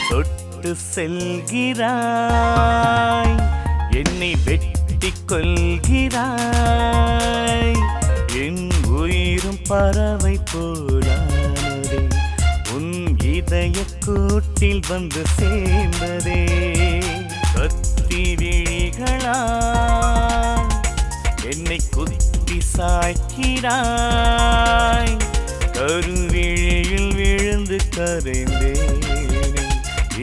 தொட்டு செல்கிறாய், என்னை வெட்டிக் கொள்கிறாய். என் உயிரும் பறவை போலானதே, உன் இதய கூட்டில் வந்து சேர்ந்ததே. கத்தி விழிகளாய் என்னை குத்தி சாய்க்கிறாய். கருவிழியில் விழுந்து கரைந்தேனே,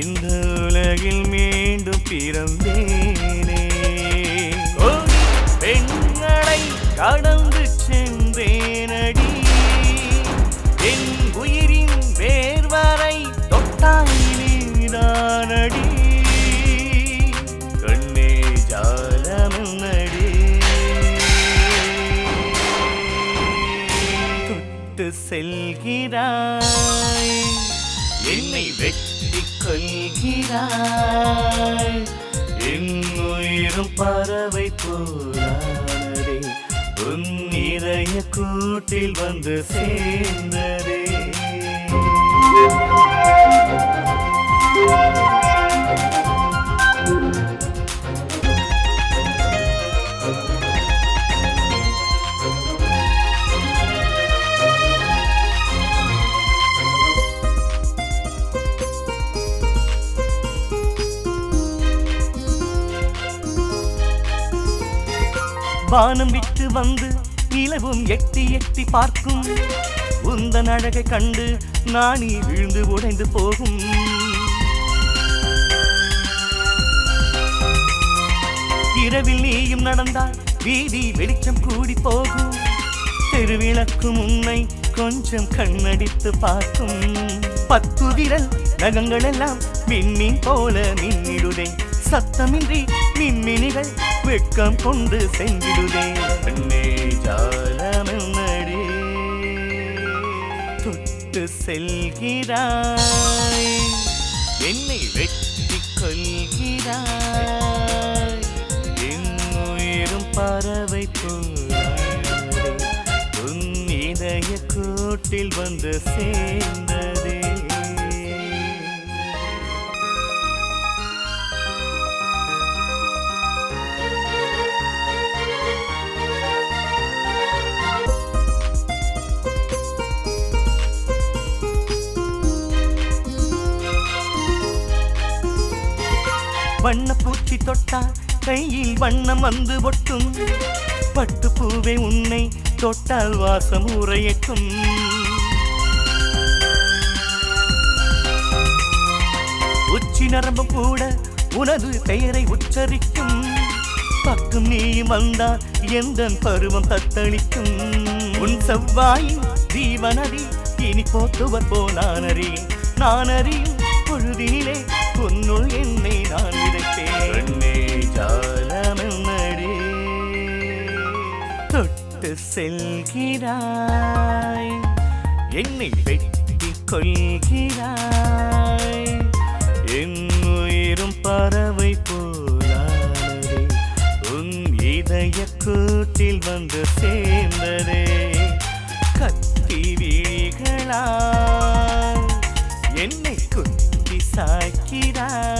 இந்த உலகில் மீண்டும் பிறந்தேனே. பெண்களை கடந்து சென்றேனடி, என் உயிரின் வேர்வரை தொட்டாய் நீதானடி. கண்ணே ஜாலமடி, தொட்டு செல்கிறாய், என்னை வெட்டிக் கொள்கிறாய். என் உயிரும் பறவை போலானதே, உன் இதய கூட்டில் வந்து சேர்ந்ததே. வானம் விட்டு வந்து நிலவும் எட்டி எட்டி பார்க்கும், உந்தன் அழகை கண்டு நாணி விழுந்து உடைந்து போகும். இரவில் நீயும் நடந்தால் வீதி வெளிச்சம் கூடி போகும். தெருவிளக்கும் உன்னை கொஞ்சம் கண்ணடித்து பார்க்கும். 10 விரல் நகங்கள் எல்லாம் மின்மீன் போல மின்னிடுதே, சத்தமின்றி மின்மினிகள் வெட்கம் கொண்டு சென்றிடுதே. கண்ணே ஜாலமடி, தொட்டு செல்கிறாய், என்னை வெட்டிக் கொள்கிறாய். என் உயிரும் பறவை போலானதே, உன் இதய கூட்டில் வந்து சேர்ந்ததே. வண்ணப்பூச்சி தொட்டால் கையில் வண்ணம் வந்து ஒட்டும். பட்டு பூவே உன்னை தொட்டால் வாசம் உரையட்டும். உச்சி நரம்பு கூட உனது பெயரை உச்சரிக்கும். பக்கம் நீயும் வந்தால் எந்த பருவம் தத்தளிக்கும். உன் செவ்வாயின் ஜீவனடி இனி போத்துவர் போனானறி, நான் அறியும் பொழுதினிலே உன்னுள் என்னை நான் விதைத்தேன். கண்ணே ஜாலமடி, தொட்டு செல்கிறாய், என்னை வெட்டிக் கொள்கிறாய். என் உயிரும் பறவை போலானதே, உன் இதய கூட்டில் வந்து சேர்ந்ததே. கத்தி விழிகளாய் என்னை குத்தி சாய்க்கிறாய்.